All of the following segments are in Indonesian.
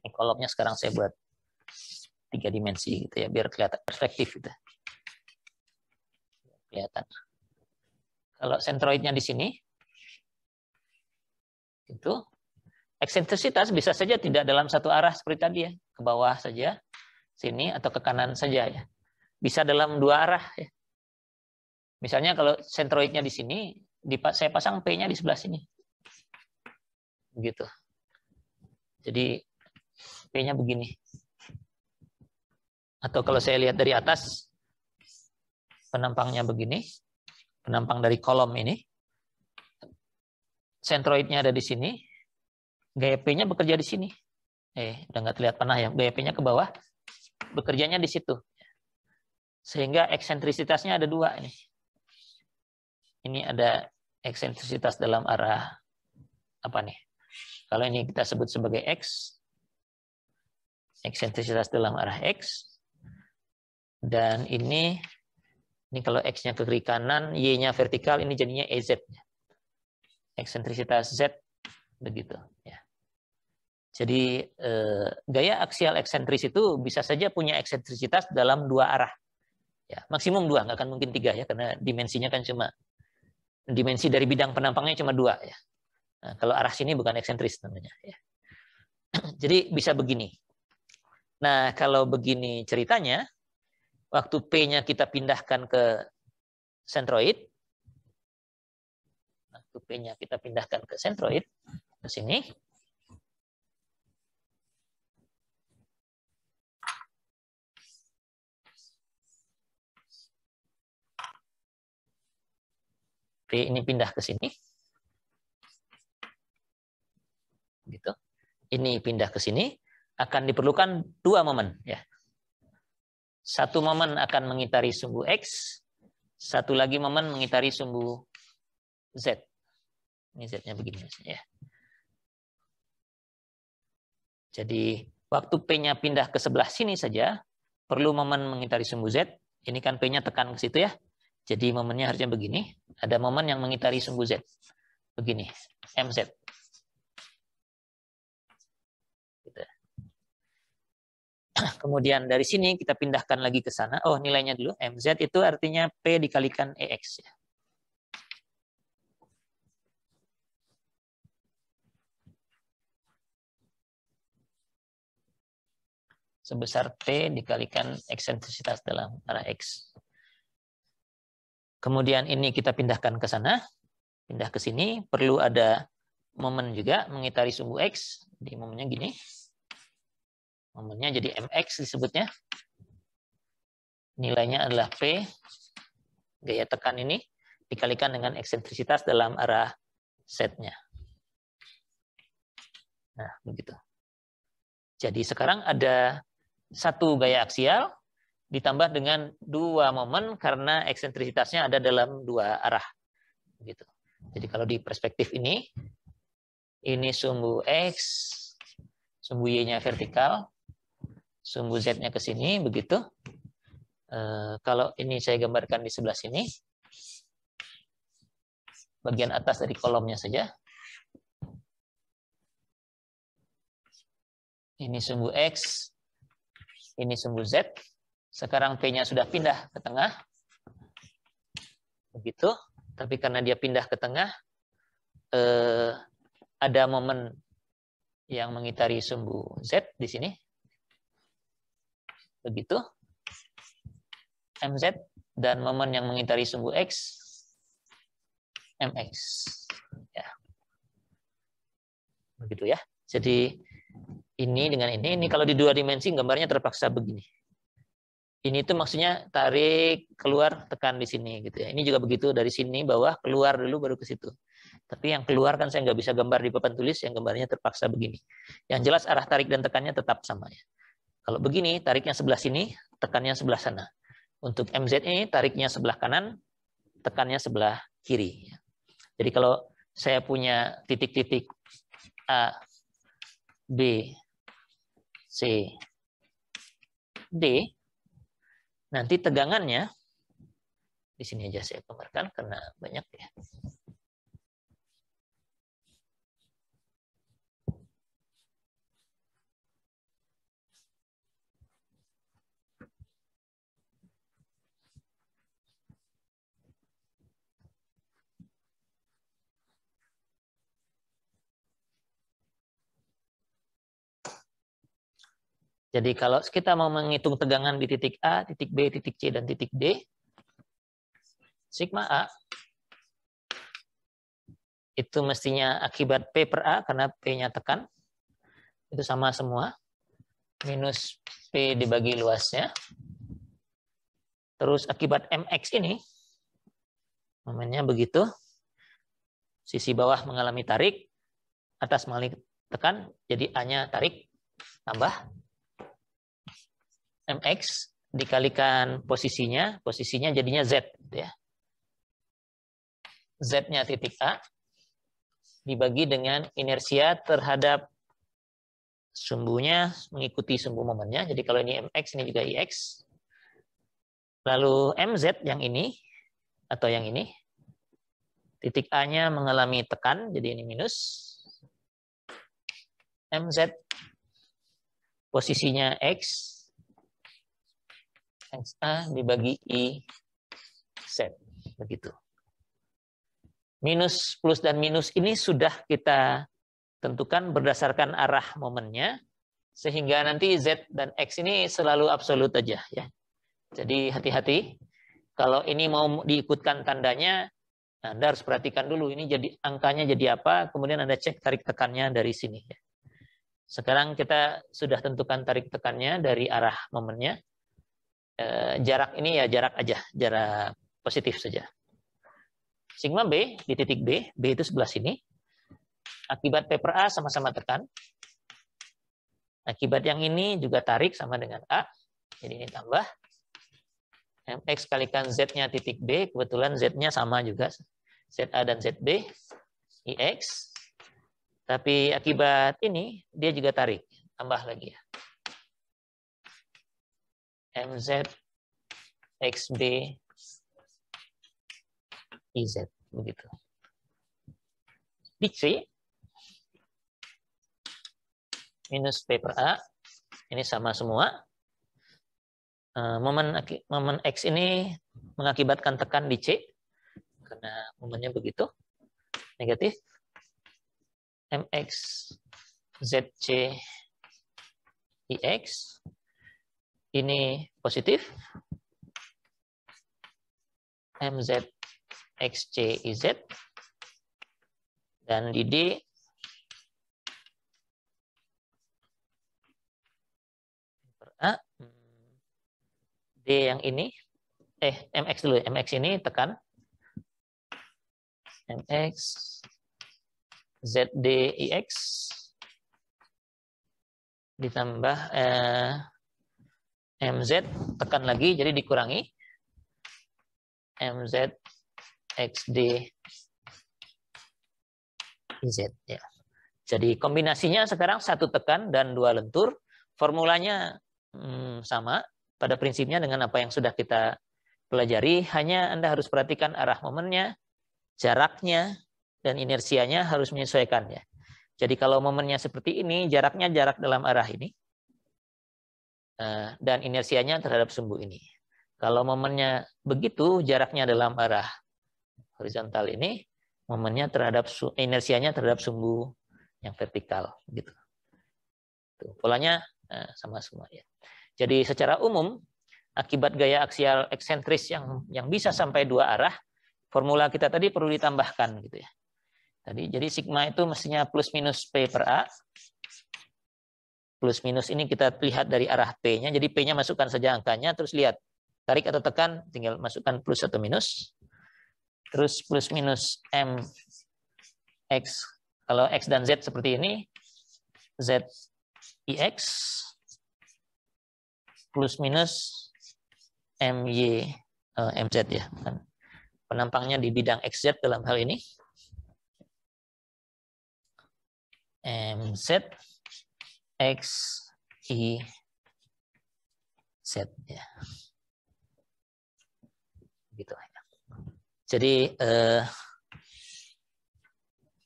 Ini kolomnya sekarang saya buat 3 dimensi gitu ya, biar kelihatan perspektif gitu. Kelihatan. Kalau sentroidnya di sini, itu eksentrisitas bisa saja tidak dalam satu arah seperti tadi ya, ke bawah saja, sini atau ke kanan saja ya. Bisa dalam 2 arah ya. Misalnya kalau sentroidnya di sini, saya pasang P-nya di sebelah sini. Begitu. Jadi P-nya begini. Atau kalau saya lihat dari atas, penampangnya begini, penampang dari kolom ini, sentroidnya ada di sini, gaya P-nya bekerja di sini. Udah nggak terlihat panah ya, gaya P-nya ke bawah, bekerjanya di situ. Sehingga eksentrisitasnya ada 2 ini. Ini ada eksentrisitas dalam arah apa nih? Kalau ini kita sebut sebagai X, eksentrisitas dalam arah X. Dan ini kalau X-nya ke kiri kanan, Y-nya vertikal, ini jadinya EZ. Eksentrisitas Z, begitu. Ya. Jadi gaya aksial eksentris itu bisa saja punya eksentrisitas dalam 2 arah. Ya, maksimum 2, nggak akan mungkin 3 ya, karena dimensinya kan cuma, dimensi dari bidang penampangnya cuma 2 ya. Nah, kalau arah sini bukan eksentris namanya. Ya. Jadi bisa begini. Nah, kalau begini ceritanya, waktu P-nya kita pindahkan ke sentroid, waktu P-nya kita pindahkan ke sentroid, ke sini, P ini pindah ke sini, gitu. Ini pindah ke sini, akan diperlukan 2 momen, ya. Satu momen akan mengitari sumbu X, satu lagi momen mengitari sumbu Z. Ini Z-nya begini ya. Jadi waktu P-nya pindah ke sebelah sini saja, perlu momen mengitari sumbu Z. Ini kan P-nya tekan ke situ ya. Jadi momennya harusnya begini. Ada momen yang mengitari sumbu Z. Begini, MZ. Gitu. Kemudian dari sini kita pindahkan lagi ke sana. Oh, nilainya dulu. MZ itu artinya P dikalikan EX. Sebesar P dikalikan eksentrisitas dalam arah X. Kemudian ini kita pindahkan ke sana. Pindah ke sini. Perlu ada momen juga mengitari sumbu X. Di momennya gini. Momennya jadi MX disebutnya. Nilainya adalah P, gaya tekan ini, dikalikan dengan eksentrisitas dalam arah Z-nya. Nah, begitu. Jadi sekarang ada 1 gaya aksial, ditambah dengan 2 momen karena eksentrisitasnya ada dalam 2 arah. Begitu. Jadi kalau di perspektif ini sumbu X, sumbu Y-nya vertikal, sumbu Z-nya ke sini, begitu. Kalau ini saya gambarkan di sebelah sini, bagian atas dari kolomnya saja. Ini sumbu X, ini sumbu Z. Sekarang P-nya sudah pindah ke tengah. Begitu. Tapi karena dia pindah ke tengah, ada momen yang mengitari sumbu Z di sini. Begitu. MZ. Dan momen yang mengitari sumbu X, MX. Ya. Begitu ya. Jadi ini dengan ini kalau di 2 dimensi gambarnya terpaksa begini. Ini tuh maksudnya tarik, keluar, tekan di sini gitu ya. Ini juga begitu, dari sini bawah, keluar dulu baru ke situ. Tapi yang keluar kan saya nggak bisa gambar di papan tulis, yang gambarnya terpaksa begini. Yang jelas arah tarik dan tekannya tetap sama ya. Kalau begini, tariknya sebelah sini, tekannya sebelah sana. Untuk MZ ini tariknya sebelah kanan, tekannya sebelah kiri. Jadi kalau saya punya titik-titik A, B, C, D, nanti tegangannya, di sini aja saya gambarkan karena banyak ya. Jadi kalau kita mau menghitung tegangan di titik A, titik B, titik C, dan titik D, sigma A itu mestinya akibat P per A karena P-nya tekan. Itu sama semua. Minus P dibagi luasnya. Terus akibat MX ini, momennya begitu. Sisi bawah mengalami tarik, atas mengalami tekan, jadi A-nya tarik, tambah MX dikalikan posisinya jadinya Z. Ya. Z-nya titik A dibagi dengan inersia terhadap sumbunya mengikuti sumbu momennya. Jadi kalau ini MX, ini juga IX. Lalu MZ yang ini, atau yang ini, titik A-nya mengalami tekan, jadi ini minus. MZ posisinya X, XA dibagi IZ. Begitu. Minus, plus, dan minus ini sudah kita tentukan berdasarkan arah momennya, sehingga nanti Z dan X ini selalu absolut aja. Ya. Jadi hati-hati, kalau ini mau diikutkan tandanya, Anda harus perhatikan dulu, ini jadi angkanya jadi apa, kemudian Anda cek tarik tekannya dari sini. Ya. Sekarang kita sudah tentukan tarik tekannya dari arah momennya. Jarak ini ya jarak aja, jarak positif saja. Sigma B di titik B, B itu sebelah sini. Akibat P per A sama-sama tekan. Akibat yang ini juga tarik sama dengan A. Jadi ini tambah. MX kalikan Z-nya titik B, kebetulan Z-nya sama juga. ZA dan ZB, IX. Tapi akibat ini, dia juga tarik. Tambah lagi ya. MZ, XB, IZ. Begitu. Di C, minus P per A, ini sama semua. Momen X ini mengakibatkan tekan di C, karena momennya begitu, negatif. MX, ZC, IX, ini positif. MZ, XC, IZ. Dan di D, per A, D yang ini, MX dulu, MX ini tekan. MX, ZD, IX, ditambah MZ, tekan lagi, jadi dikurangi. MZ, XD, IZ. Ya. Jadi kombinasinya sekarang satu tekan dan dua lentur. Formulanya sama pada prinsipnya dengan apa yang sudah kita pelajari. Hanya Anda harus perhatikan arah momennya, jaraknya, dan inersianya harus menyesuaikan. Ya. Jadi kalau momennya seperti ini, jaraknya jarak dalam arah ini. Dan inersianya terhadap sumbu ini. Kalau momennya begitu, jaraknya dalam arah horizontal ini, momennya terhadap inersianya terhadap sumbu yang vertikal. Gitu. Tuh, polanya sama semua. Ya. Jadi secara umum, akibat gaya aksial eksentris yang bisa sampai dua arah, formula kita tadi perlu ditambahkan. Gitu ya. Jadi sigma itu mestinya plus minus P per A. Plus minus ini kita lihat dari arah P-nya. Jadi P-nya masukkan saja angkanya, terus lihat. Tarik atau tekan, tinggal masukkan plus atau minus. Terus plus minus M, X. Kalau X dan Z seperti ini, Z, IX. Plus minus MY, MZ ya. Penampangnya di bidang XZ dalam hal ini. MZ, X, Y, Z. Ya. Gitu. Jadi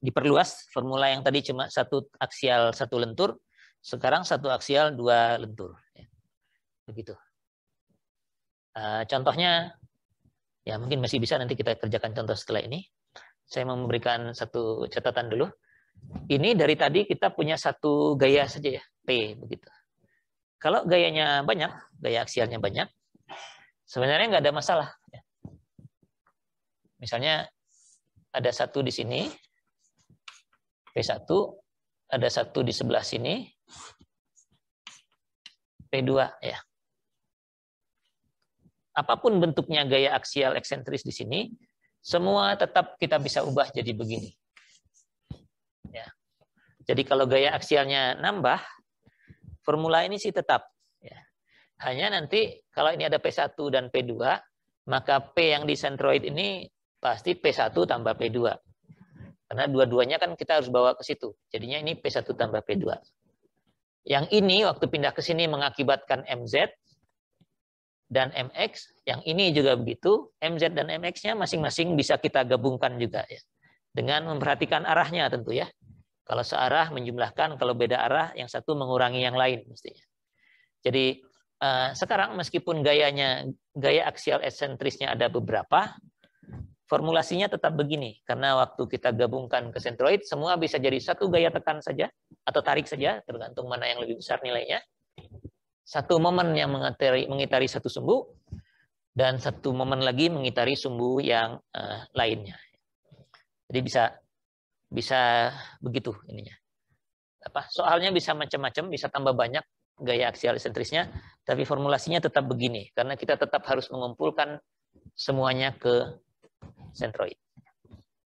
diperluas formula yang tadi cuma satu aksial satu lentur, sekarang satu aksial dua lentur. Begitu. Contohnya, ya mungkin masih bisa nanti kita kerjakan contoh setelah ini. Saya mau memberikan satu catatan dulu. Ini dari tadi kita punya satu gaya saja ya, P begitu. Kalau gayanya banyak, gaya aksialnya banyak, sebenarnya nggak ada masalah. Misalnya ada satu di sini, P1, ada satu di sebelah sini, P2 ya. Apapun bentuknya gaya aksial eksentris di sini, semua tetap kita bisa ubah jadi begini. Ya. Jadi kalau gaya aksialnya nambah, formula ini sih tetap. Ya. Hanya nanti kalau ini ada P1 dan P2, maka P yang di sentroid ini pasti P1 tambah P2. Karena dua-duanya kan kita harus bawa ke situ. Jadinya ini P1 tambah P2. Yang ini waktu pindah ke sini mengakibatkan MZ dan MX. Yang ini juga begitu. MZ dan MX-nya masing-masing bisa kita gabungkan juga ya. Dengan memperhatikan arahnya tentu ya. Kalau searah menjumlahkan, kalau beda arah yang satu mengurangi yang lain mestinya. Jadi sekarang meskipun gaya aksial eksentrisnya ada beberapa, formulasinya tetap begini. Karena waktu kita gabungkan ke sentroid, semua bisa jadi satu gaya tekan saja, atau tarik saja, tergantung mana yang lebih besar nilainya. Satu momen yang mengitari satu sumbu, dan satu momen lagi mengitari sumbu yang lainnya. Jadi bisa begitu ininya. Soalnya bisa macam-macam, bisa tambah banyak gaya aksial eksentrisnya, tapi formulasinya tetap begini, karena kita tetap harus mengumpulkan semuanya ke sentroid.